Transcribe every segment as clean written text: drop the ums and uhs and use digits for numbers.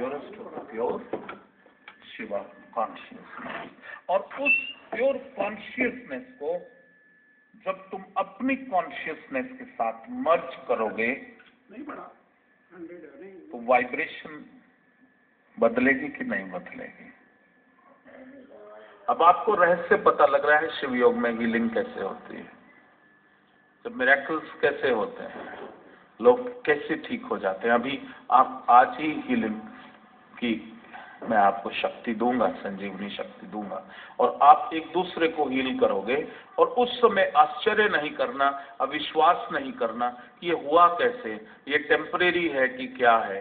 Purest of the pure Shiva consciousness. और उस pure consciousness को जब तुम अपनी कॉन्शियसनेस के साथ मर्ज करोगे तो वाइब्रेशन बदलेगी कि नहीं बदलेगी? अब आपको रहस्य पता लग रहा है शिव योग में हीलिंग कैसे होती है, जब मिरेकल्स कैसे होते हैं, लोग कैसे ठीक हो जाते हैं। अभी आप आज ही हीलिंग की मैं आपको शक्ति दूंगा, संजीवनी शक्ति दूंगा, और आप एक दूसरे को हील करोगे। और उस समय आश्चर्य नहीं करना, अविश्वास नहीं करना कि ये हुआ कैसे, ये टेम्परेरी है कि क्या है।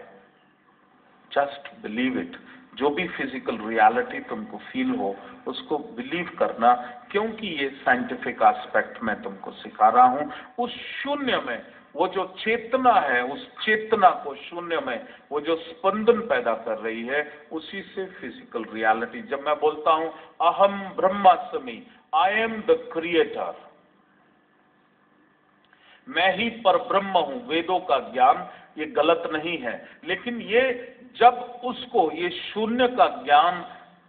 Just believe it. जो भी फिजिकल रियलिटी तुमको फील हो उसको बिलीव करना, क्योंकि ये साइंटिफिक एस्पेक्ट मैं तुमको सिखा रहा हूं। उस शून्य में वो जो चेतना है, उस चेतना को शून्य में वो जो स्पंदन पैदा कर रही है, उसी से फिजिकल रियलिटी। जब मैं बोलता हूं अहम ब्रह्मास्मि, आई एम द क्रिएटर, मैं ही पर ब्रह्म हूं, वेदों का ज्ञान ये गलत नहीं है। लेकिन ये जब उसको, ये शून्य का ज्ञान,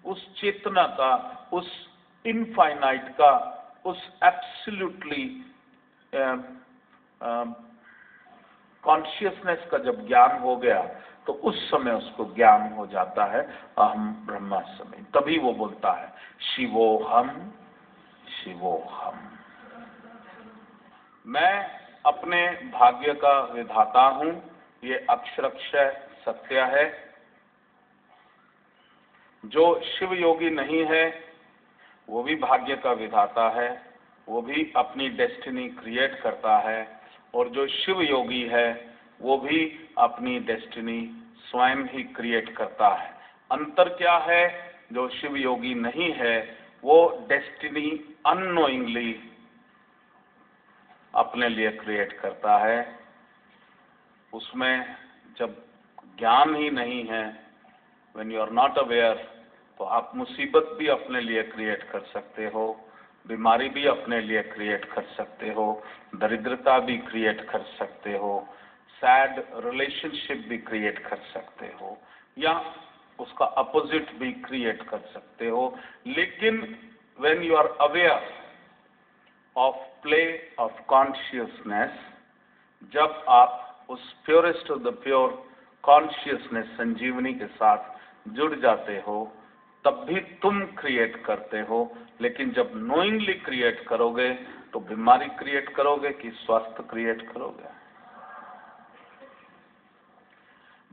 उस चेतना का, उस इनफाइनाइट का, उस एब्सोल्युटली कॉन्शियसनेस का जब ज्ञान हो गया तो उस समय उसको ज्ञान हो जाता है अहम ब्रह्मास्मि। तभी वो बोलता है शिवोहम शिवोहम। मैं अपने भाग्य का विधाता हूं, ये अक्षरशः सत्य है। जो शिव योगी नहीं है वो भी भाग्य का विधाता है, वो भी अपनी डेस्टिनी क्रिएट करता है। और जो शिव योगी है वो भी अपनी डेस्टिनी स्वयं ही क्रिएट करता है। अंतर क्या है? जो शिव योगी नहीं है वो डेस्टिनी अननोइंगली अपने लिए क्रिएट करता है। उसमें जब ज्ञान ही नहीं है, when you are not aware, तो आप मुसीबत भी अपने लिए क्रिएट कर सकते हो, बीमारी भी अपने लिए क्रिएट कर सकते हो, दरिद्रता भी क्रिएट कर सकते हो, सैड रिलेशनशिप भी क्रिएट कर सकते हो, या उसका अपोजिट भी क्रिएट कर सकते हो। लेकिन when you are aware of play of consciousness, जब आप उस purest of the pure consciousness संजीवनी के साथ जुड़ जाते हो, तब भी तुम क्रिएट करते हो। लेकिन जब नोइंगली क्रिएट करोगे तो बीमारी क्रिएट करोगे कि स्वास्थ्य क्रिएट करोगे?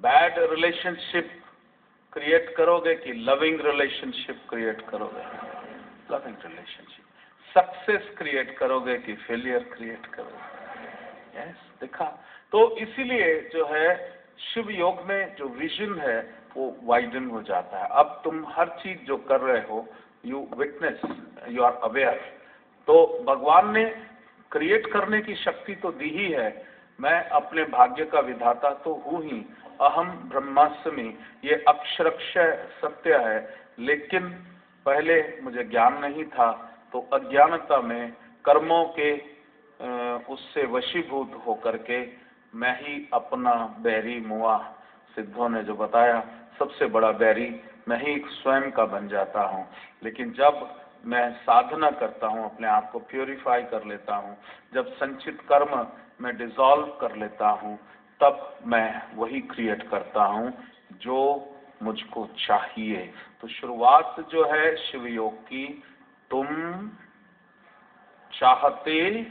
बैड रिलेशनशिप क्रिएट करोगे कि लविंग रिलेशनशिप क्रिएट करोगे? Loving relationship. सक्सेस क्रिएट करोगे कि फेलियर क्रिएट करोगे? यस, देखा। तो इसीलिए जो है शिव योग में जो विजन है वो वाइडन हो जाता है। अब तुम हर चीज जो कर रहे हो, you witness, you are aware. तो भगवान ने क्रिएट करने की शक्ति तो दी ही है। मैं अपने भाग्य का विधाता तो हूं ही, अहम ब्रह्मास्मि, ये अक्षरशः सत्य है। लेकिन पहले मुझे ज्ञान नहीं था, तो अज्ञानता में कर्मों के उससे वशीभूत होकर के मैं ही अपना बैरी मुआ, सिद्धों ने जो बताया, सबसे बड़ा बैरी मैं ही स्वयं का बन जाता हूँ। लेकिन जब मैं साधना करता हूँ, अपने आप को प्योरीफाई कर लेता हूँ, जब संचित कर्म मैं डिसॉल्व कर लेता हूँ, तब मैं वही क्रिएट करता हूँ जो मुझको चाहिए। तो शुरुआत जो है शिव योग की, तुम चाहते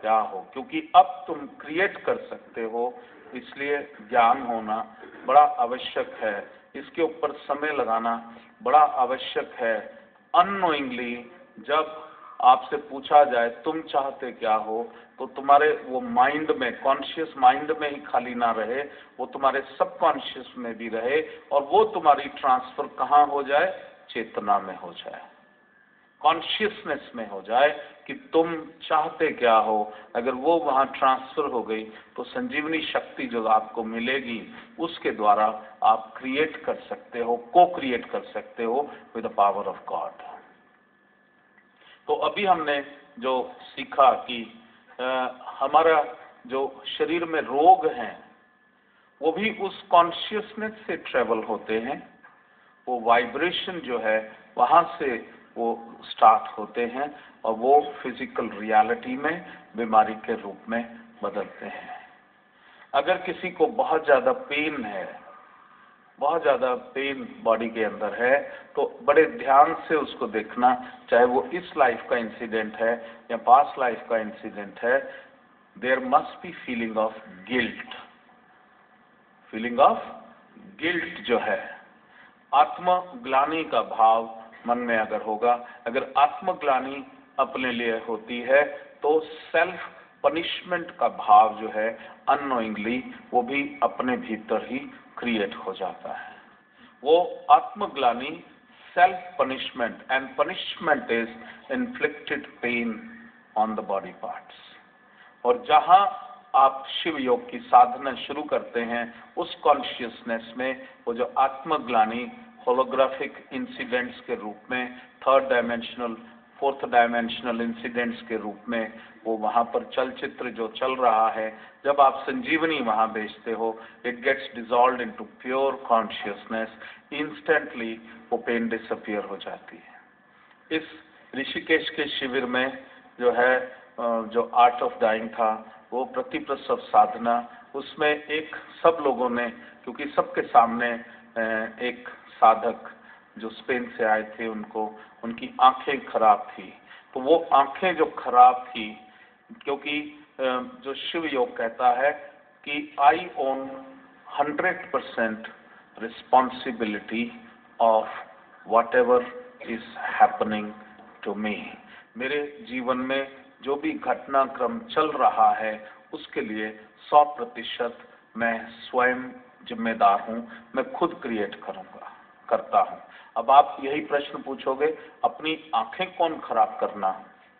क्या हो, क्योंकि अब तुम क्रिएट कर सकते हो, इसलिए ज्ञान होना बड़ा आवश्यक है। इसके ऊपर समय लगाना बड़ा आवश्यक है। अननोइंगली जब आपसे पूछा जाए तुम चाहते क्या हो, तो तुम्हारे वो माइंड में, कॉन्शियस माइंड में ही खाली ना रहे, वो तुम्हारे सबकॉन्शियस में भी रहे, और वो तुम्हारी ट्रांसफर कहाँ हो जाए? चेतना में हो जाए, कॉन्शियसनेस में हो जाए कि तुम चाहते क्या हो। अगर वो वहां ट्रांसफर हो गई तो संजीवनी शक्ति जो आपको मिलेगी उसके द्वारा आप क्रिएट कर सकते हो, को क्रिएट कर सकते हो with the power of God. तो अभी हमने जो सीखा कि हमारा जो शरीर में रोग हैं वो भी उस कॉन्शियसनेस से ट्रेवल होते हैं। वो वाइब्रेशन जो है वहाँ से वो स्टार्ट होते हैं और वो फिजिकल रियलिटी में बीमारी के रूप में बदलते हैं। अगर किसी को बहुत ज़्यादा पेन है, बहुत ज़्यादा पेन बॉडी के अंदर है, तो बड़े ध्यान से उसको देखना, चाहे वो इस लाइफ का इंसिडेंट है या पास्ट लाइफ का इंसिडेंट है, there must be feeling of guilt. Feeling of guilt जो है, आत्मग्लानि का भाव मन में अगर होगा, अगर आत्मग्लानि अपने लिए होती है तो सेल्फ पनिशमेंट का भाव जो है अननोइंगली वो भी अपने भीतर ही क्रिएट हो जाता है। वो आत्मग्लानि self punishment, and punishment is inflicted pain on the body parts. और जहां आप शिव योग की साधना शुरू करते हैं उस कॉन्शियसनेस में वो जो आत्मग्लानि होलोग्राफिक इंसिडेंट्स के रूप में, third dimensional, fourth dimensional incidents के रूप में वो वहाँ पर चलचित्र जो चल रहा है, जब आप संजीवनी वहाँ भेजते हो, it gets dissolved into pure consciousness, instantly वो पेन डिसअपियर हो जाती है। इस ऋषिकेश के शिविर में जो है, जो आर्ट ऑफ डाइंग था, वो प्रतिप्रसव साधना, उसमें एक सब लोगों ने, क्योंकि सबके सामने एक साधक जो स्पेन से आए थे, उनकी आंखें खराब थी, तो वो आंखें जो खराब थी, क्योंकि जो शिव योग कहता है कि I own 100% responsibility of whatever is happening to me. मेरे जीवन में जो भी घटनाक्रम चल रहा है उसके लिए 100% मैं स्वयं जिम्मेदार हूं, मैं खुद क्रिएट करता हूं। अब आप यही प्रश्न पूछोगे, अपनी आंखें कौन खराब करना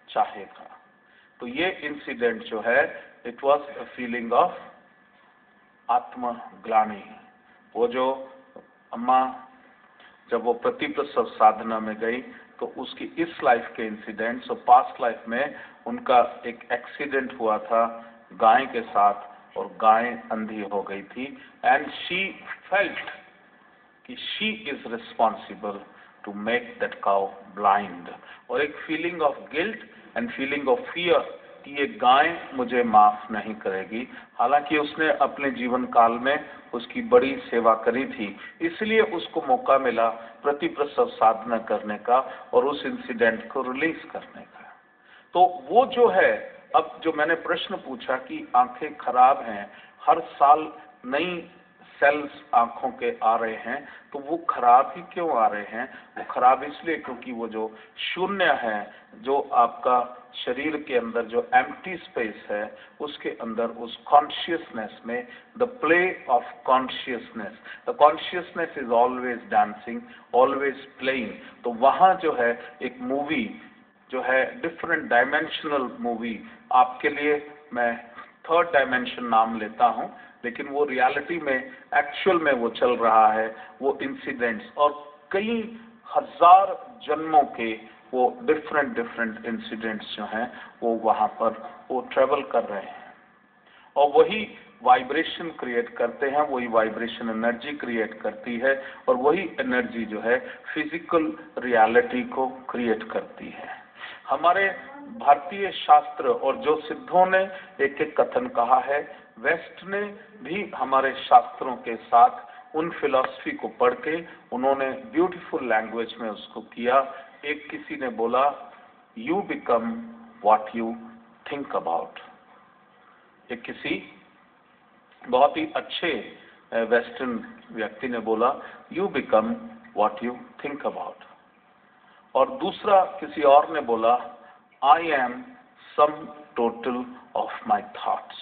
चाहेगा? तो ये इंसिडेंट जो है, it was a feeling of आत्मग्लानि। वो जो अम्मा जब वो प्रतिप्रसव साधना में गई तो उसकी इस लाइफ के इंसिडेंट्स और पास्ट लाइफ में उनका एक एक्सीडेंट हुआ था गाय के साथ और गाय अंधी हो गई थी, एंड शी फेल्ट कि she is responsible to make that cow blind. और एक feeling of guilt and feeling of fear कि ये गाय मुझे माफ नहीं करेगी, हालांकि उसने अपने जीवन काल में उसकी बड़ी सेवा करी थी, इसलिए उसको मौका मिला प्रतिप्रसव साधना करने का और उस इंसिडेंट को रिलीज करने का। तो वो जो है, अब जो मैंने प्रश्न पूछा कि आंखें खराब हैं, हर साल नई सेल्स आंखों के आ रहे हैं, तो वो खराब ही क्यों आ रहे हैं? वो खराब इसलिए क्योंकि वो जो शून्य है, जो आपका शरीर के अंदर जो एम्प्टी स्पेस है, उसके अंदर उस कॉन्शियसनेस में the play of consciousness, the consciousness is always dancing, always playing. तो वहाँ जो है एक मूवी जो है, डिफरेंट डायमेंशनल मूवी, आपके लिए मैं थर्ड डायमेंशन नाम लेता हूँ, लेकिन वो रियलिटी में एक्चुअल में वो चल रहा है, वो इंसिडेंट्स और कई हजार जन्मों के वो डिफरेंट इंसिडेंट्स जो हैं वो वहाँ पर वो ट्रेवल कर रहे हैं और वही वाइब्रेशन क्रिएट करते हैं, वही वाइब्रेशन एनर्जी क्रिएट करती है और वही एनर्जी जो है फिजिकल रियलिटी को क्रिएट करती है। हमारे भारतीय शास्त्र और जो सिद्धों ने एक एक कथन कहा है, वेस्ट ने भी हमारे शास्त्रों के साथ उन फिलॉसफी को पढ़ के उन्होंने ब्यूटीफुल लैंग्वेज में उसको किया। एक किसी ने बोला, you become what you think about. एक किसी बहुत ही अच्छे वेस्टर्न व्यक्ति ने बोला, you become what you think about. और दूसरा किसी और ने बोला, I am sum total of my thoughts.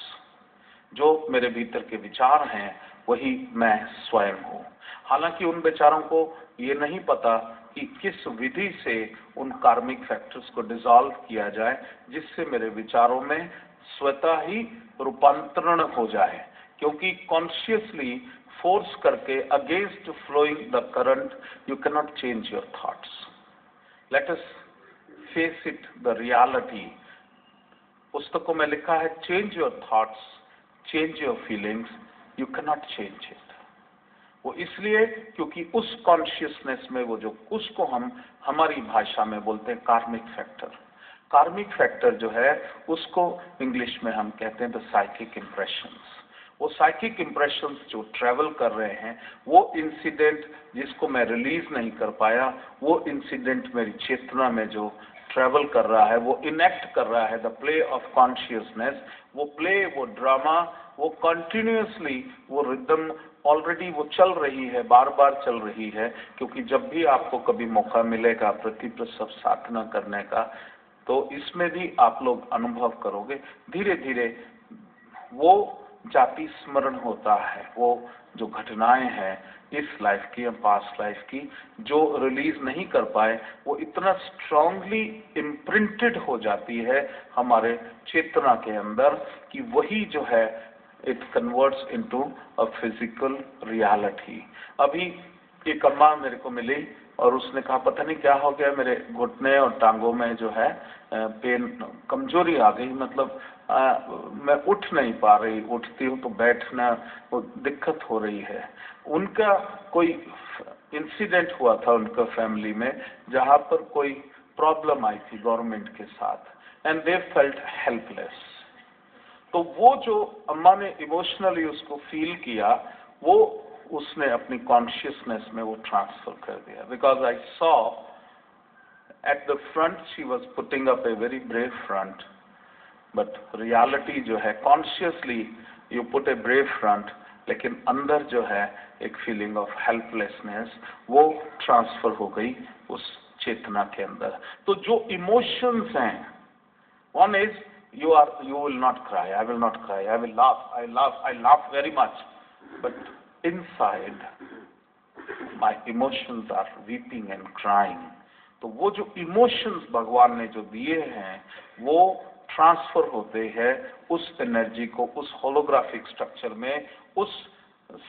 जो मेरे भीतर के विचार हैं वही मैं स्वयं हूँ। हालांकि उन विचारों को ये नहीं पता कि किस विधि से उन कार्मिक फैक्टर्स को डिसॉल्व किया जाए जिससे मेरे विचारों में स्वतः ही रूपांतरण हो जाए, क्योंकि कॉन्शियसली फोर्स करके against flowing the current you can not change your thoughts. Let us face it the reality. पुस्तकों में लिखा है, change your thoughts, change your feelings you can not change it. वो इसलिए क्योंकि उस कॉन्शियसनेस में वो जो उसको हम हमारी भाषा में बोलते हैं कार्मिक फैक्टर। कार्मिक फैक्टर जो है उसको इंग्लिश में हम कहते हैं द साइकिक इम्प्रेशंस। वो साइकिक इम्प्रेशंस जो ट्रैवल कर रहे हैं, वो इंसिडेंट जिसको मैं रिलीज नहीं कर पाया, वो इंसिडेंट मेरी चेतना में जो ट्रैवल कर रहा है, वो इनेक्ट कर रहा है द प्ले ऑफ कॉन्शियसनेस। वो प्ले, वो ड्रामा, वो कंटिन्यूअसली वो रिदम ऑलरेडी वो चल रही है, बार बार चल रही है। क्योंकि जब भी आपको कभी मौका मिलेगा प्रति प्रसव साधना करने का, तो इसमें भी आप लोग अनुभव करोगे धीरे धीरे वो जाति स्मरण होता है। वो जो घटनाएं हैं इस लाइफ की या पास्ट लाइफ की जो रिलीज नहीं कर पाए, वो इतना स्ट्रांगली इम्प्रिंटेड हो जाती है हमारे चेतना के अंदर कि वही जो है it converts into a physical reality. अभी एक अम्मा मेरे को मिली और उसने कहा पता नहीं क्या हो गया, मेरे घुटने और टांगों में जो है पेन, कमजोरी आ गई, मतलब मैं उठ नहीं पा रही, उठती हूँ तो बैठना वो दिक्कत हो रही है। उनका कोई इंसिडेंट हुआ था उनका फैमिली में जहाँ पर कोई प्रॉब्लम आई थी गवर्नमेंट के साथ एंड दे फेल्ट हेल्पलेस। तो वो जो अम्मा ने इमोशनली उसको फील किया, वो उसने अपनी कॉन्शियसनेस में वो ट्रांसफर कर दिया। Because I saw at the front she was putting up a very brave front, but reality जो है consciously you put a brave front, लेकिन अंदर जो है एक फीलिंग ऑफ हेल्पलेसनेस वो ट्रांसफर हो गई उस चेतना के अंदर। तो जो इमोशंस हैं, one is you will not cry, I will not cry, I will laugh very much, but inside my emotions are weeping and crying। तो वो जो इमोशंस भगवान ने जो दिए हैं वो ट्रांसफर होते हैं उस एनर्जी को, उस होलोग्राफिक स्ट्रक्चर में, उस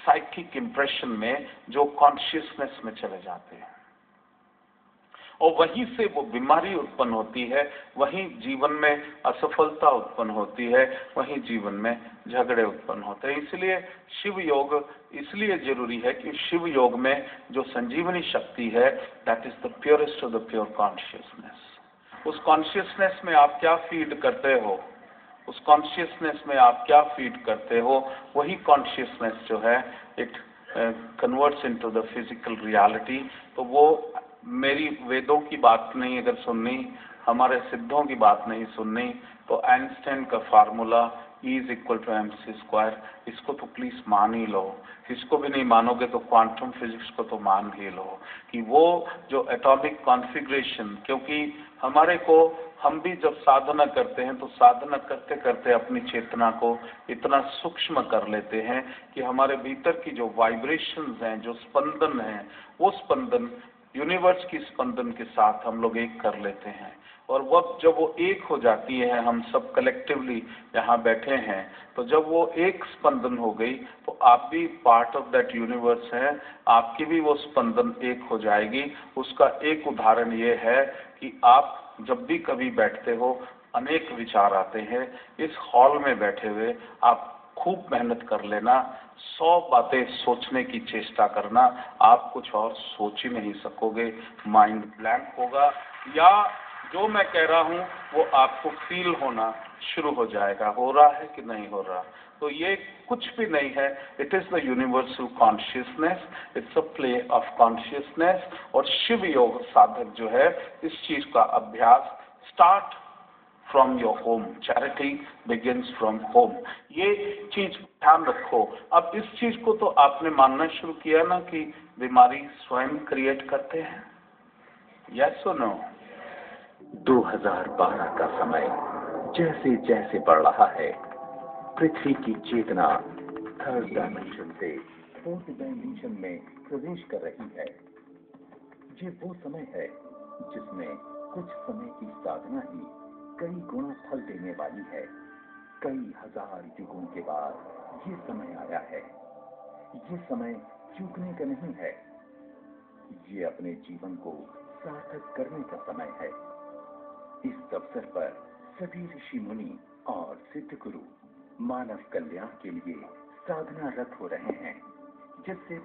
साइकिक इम्प्रेशन में जो कॉन्शियसनेस में चले जाते हैं, और वहीं से वो बीमारी उत्पन्न होती है, वहीं जीवन में असफलता उत्पन्न होती है, वहीं जीवन में झगड़े उत्पन्न होते हैं। इसलिए शिव योग इसलिए जरूरी है कि शिव योग में जो संजीवनी शक्ति है, that is the purest of the pure consciousness. उस कॉन्शियसनेस में आप क्या फीड करते हो, उस कॉन्शियसनेस में आप क्या फीड करते हो, वही कॉन्शियसनेस जो है it converts into the physical reality. तो वो मेरी वेदों की बात नहीं अगर सुननी, हमारे सिद्धों की बात नहीं सुननी, तो आइंस्टाइन का फार्मूला E=mc², इसको तो प्लीज मान ही लो। इसको भी नहीं मानोगे तो क्वांटम फिजिक्स को तो मान ही लो कि वो जो एटॉमिक कॉन्फ़िगरेशन, क्योंकि हमारे को हम भी जब साधना करते हैं तो साधना करते करते अपनी चेतना को इतना सूक्ष्म कर लेते हैं कि हमारे भीतर की जो वाइब्रेशंस हैं, जो स्पंदन हैं, वो स्पंदन यूनिवर्स की स्पंदन के साथ हम लोग एक कर लेते हैं। और वो जब वो एक हो जाती है, हम सब कलेक्टिवली यहाँ बैठे हैं, तो जब वो एक स्पंदन हो गई तो आप भी पार्ट ऑफ दैट यूनिवर्स हैं, आपकी भी वो स्पंदन एक हो जाएगी। उसका एक उदाहरण ये है कि आप जब भी कभी बैठते हो अनेक विचार आते हैं। इस हॉल में बैठे हुए आप खूब मेहनत कर लेना, 100 बातें सोचने की चेष्टा करना, आप कुछ और सोच ही नहीं सकोगे, माइंड ब्लैंक होगा, या जो मैं कह रहा हूँ वो आपको फील होना शुरू हो जाएगा, हो रहा है कि नहीं हो रहा। तो ये कुछ भी नहीं है, it is the universal consciousness, it's a play of consciousness. और शिव योग साधक जो है इस चीज का अभ्यास start from your home, charity begins from home, ये चीज ध्यान रखो। अब इस चीज को तो आपने मानना शुरू किया ना कि बीमारी स्वयं क्रिएट करते हैं, यस और नो? 2012 का समय जैसे जैसे बढ़ रहा है, पृथ्वी की चेतना थर्ड डायमेंशन से फोर्थ डायमेंशन में प्रवेश कर रही है। ये वो समय है जिसमें कुछ समय की साधना ही कई गुना फल देने वाली है। कई हजार युगों के बाद ये समय आया है। ये समय चूकने का नहीं है, ये अपने जीवन को सार्थक करने का समय है। इस अवसर पर सभी ऋषि मुनि और सिद्ध गुरु मानव कल्याण के लिए साधनारत हो रहे हैं, जिससे